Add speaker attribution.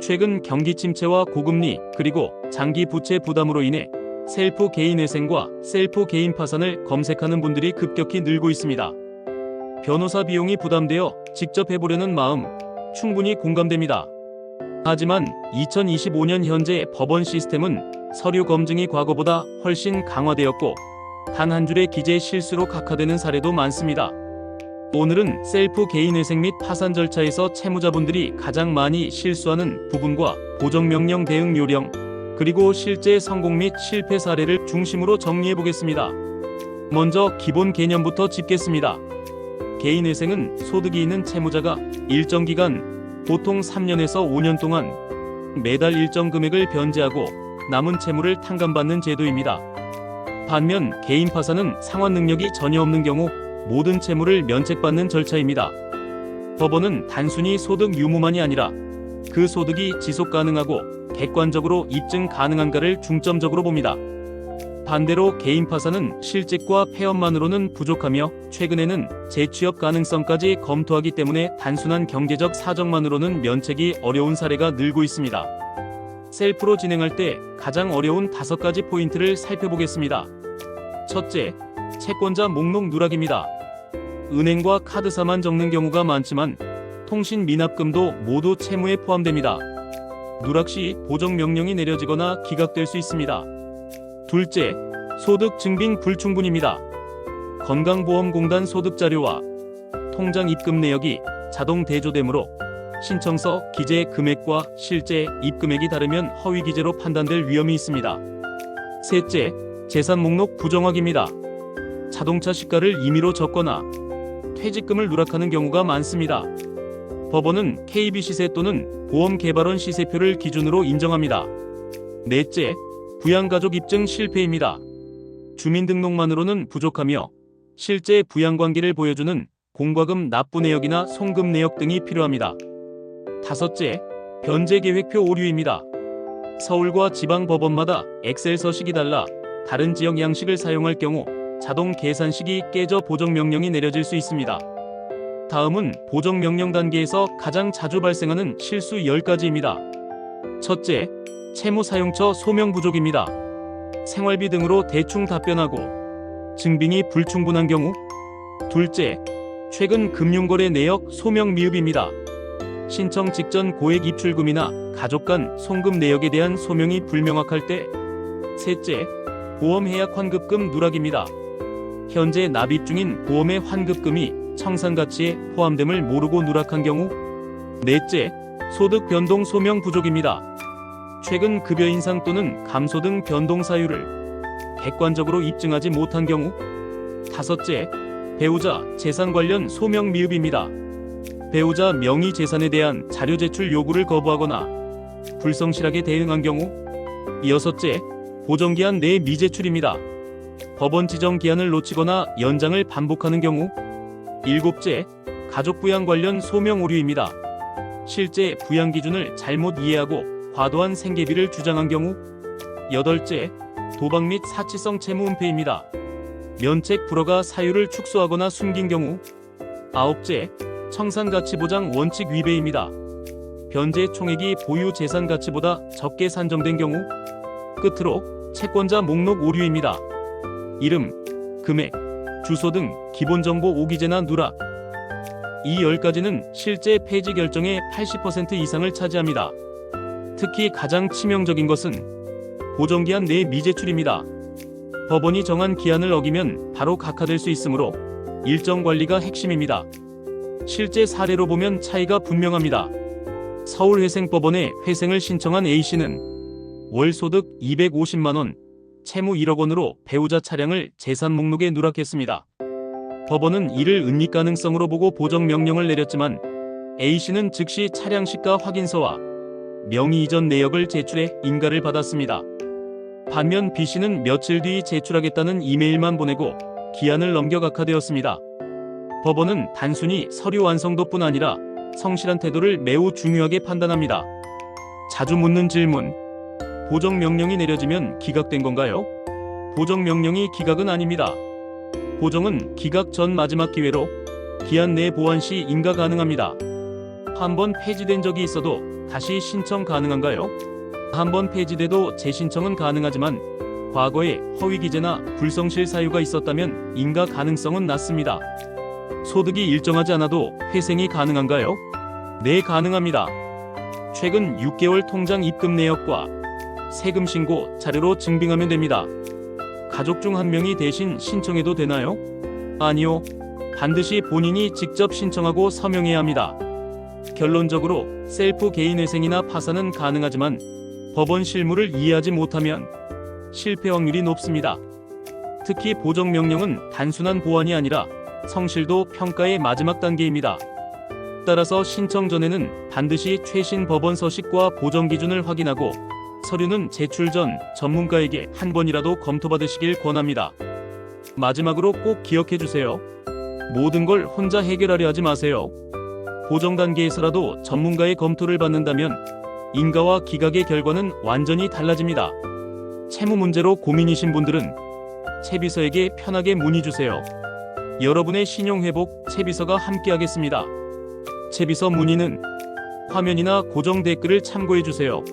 Speaker 1: 최근 경기 침체와 고금리 그리고 장기 부채 부담으로 인해 셀프 개인회생과 셀프 개인 파산을 검색하는 분들이 급격히 늘고 있습니다. 변호사 비용이 부담되어 직접 해보려는 마음 충분히 공감됩니다. 하지만 2025년 현재 법원 시스템은 서류 검증이 과거보다 훨씬 강화되었고 단 한 줄의 기재 실수로 각하되는 사례도 많습니다. 오늘은 셀프 개인회생 및 파산 절차에서 채무자분들이 가장 많이 실수하는 부분과 보정명령 대응 요령, 그리고 실제 성공 및 실패 사례를 중심으로 정리해보겠습니다. 먼저 기본 개념부터 짚겠습니다. 개인회생은 소득이 있는 채무자가 일정 기간, 보통 3년에서 5년 동안 매달 일정 금액을 변제하고 남은 채무를 탕감받는 제도입니다. 반면 개인 파산은 상환 능력이 전혀 없는 경우 모든 채무를 면책받는 절차입니다. 법원은 단순히 소득 유무만이 아니라 그 소득이 지속 가능하고 객관적으로 입증 가능한가를 중점적으로 봅니다. 반대로 개인 파산은 실직과 폐업만으로는 부족하며 최근에는 재취업 가능성까지 검토하기 때문에 단순한 경제적 사정만으로는 면책이 어려운 사례가 늘고 있습니다. 셀프로 진행할 때 가장 어려운 5가지 포인트를 살펴보겠습니다. 첫째, 채권자 목록 누락입니다. 은행과 카드사만 적는 경우가 많지만 통신 미납금도 모두 채무에 포함됩니다. 누락 시 보정명령이 내려지거나 기각될 수 있습니다. 둘째, 소득 증빙 불충분입니다. 건강보험공단 소득자료와 통장 입금 내역이 자동 대조되므로 신청서 기재 금액과 실제 입금액이 다르면 허위 기재로 판단될 위험이 있습니다. 셋째, 재산 목록 부정확입니다. 자동차 시가를 임의로 적거나 퇴직금을 누락하는 경우가 많습니다. 법원은 KB 시세 또는 보험개발원 시세표를 기준으로 인정합니다. 넷째, 부양가족 입증 실패입니다. 주민등록만으로는 부족하며 실제 부양관계를 보여주는 공과금 납부 내역이나 송금 내역 등이 필요합니다. 다섯째, 변제계획표 오류입니다. 서울과 지방법원마다 엑셀 서식이 달라 다른 지역 양식을 사용할 경우 자동 계산식이 깨져 보정명령이 내려질 수 있습니다. 다음은 보정명령 단계에서 가장 자주 발생하는 실수 10가지입니다. 첫째, 채무사용처 소명 부족입니다. 생활비 등으로 대충 답변하고 증빙이 불충분한 경우. 둘째, 최근 금융거래 내역 소명 미흡입니다. 신청 직전 고액 입출금이나 가족 간 송금 내역에 대한 소명이 불명확할 때. 셋째, 보험 해약 환급금 누락입니다. 현재 납입 중인 보험의 환급금이 청산 가치에 포함됨을 모르고 누락한 경우. 넷째, 소득 변동 소명 부족입니다. 최근 급여 인상 또는 감소 등 변동 사유를 객관적으로 입증하지 못한 경우. 다섯째, 배우자 재산 관련 소명 미흡입니다. 배우자 명의 재산에 대한 자료 제출 요구를 거부하거나 불성실하게 대응한 경우. 여섯째, 보정기한 내 미제출입니다. 법원 지정 기한을 놓치거나 연장을 반복하는 경우. 일곱째, 가족 부양 관련 소명 오류입니다. 실제 부양 기준을 잘못 이해하고 과도한 생계비를 주장한 경우. 여덟째, 도박 및 사치성 채무 은폐입니다. 면책 불허가 사유를 축소하거나 숨긴 경우. 아홉째, 청산가치보장 원칙 위배입니다. 변제 총액이 보유 재산 가치보다 적게 산정된 경우. 끝으로 채권자 목록 오류입니다. 이름, 금액, 주소 등 기본정보 오기재나 누락. 이 10가지는 실제 폐지 결정의 80% 이상을 차지합니다. 특히 가장 치명적인 것은 보정기한 내 미제출입니다. 법원이 정한 기한을 어기면 바로 각하될 수 있으므로 일정 관리가 핵심입니다. 실제 사례로 보면 차이가 분명합니다. 서울회생법원에 회생을 신청한 A씨는 월 소득 250만원, 채무 1억 원으로 배우자 차량을 재산 목록에 누락했습니다. 법원은 이를 은닉 가능성으로 보고 보정명령을 내렸지만 A씨는 즉시 차량 시가 확인서와 명의 이전 내역을 제출해 인가를 받았습니다. 반면 B씨는 며칠 뒤 제출하겠다는 이메일만 보내고 기한을 넘겨 각하되었습니다. 법원은 단순히 서류 완성도뿐 아니라 성실한 태도를 매우 중요하게 판단합니다. 자주 묻는 질문. 보정명령이 내려지면 기각된 건가요? 보정명령이 기각은 아닙니다. 보정은 기각 전 마지막 기회로 기한 내 보완 시 인가 가능합니다. 한번 폐지된 적이 있어도 다시 신청 가능한가요? 한번 폐지돼도 재신청은 가능하지만 과거에 허위 기재나 불성실 사유가 있었다면 인가 가능성은 낮습니다. 소득이 일정하지 않아도 회생이 가능한가요? 네, 가능합니다. 최근 6개월 통장 입금 내역과 세금 신고 자료로 증빙하면 됩니다. 가족 중 한 명이 대신 신청해도 되나요? 아니요. 반드시 본인이 직접 신청하고 서명해야 합니다. 결론적으로 셀프 개인회생이나 파산은 가능하지만 법원 실무를 이해하지 못하면 실패 확률이 높습니다. 특히 보정명령은 단순한 보완이 아니라 성실도 평가의 마지막 단계입니다. 따라서 신청 전에는 반드시 최신 법원 서식과 보정 기준을 확인하고 서류는 제출 전 전문가에게 한 번이라도 검토받으시길 권합니다. 마지막으로 꼭 기억해 주세요. 모든 걸 혼자 해결하려 하지 마세요. 보정 단계에서라도 전문가의 검토를 받는다면 인가와 기각의 결과는 완전히 달라집니다. 채무 문제로 고민이신 분들은 채비서에게 편하게 문의 주세요. 여러분의 신용 회복 채비서가 함께하겠습니다. 채비서 문의는 화면이나 고정 댓글을 참고해 주세요.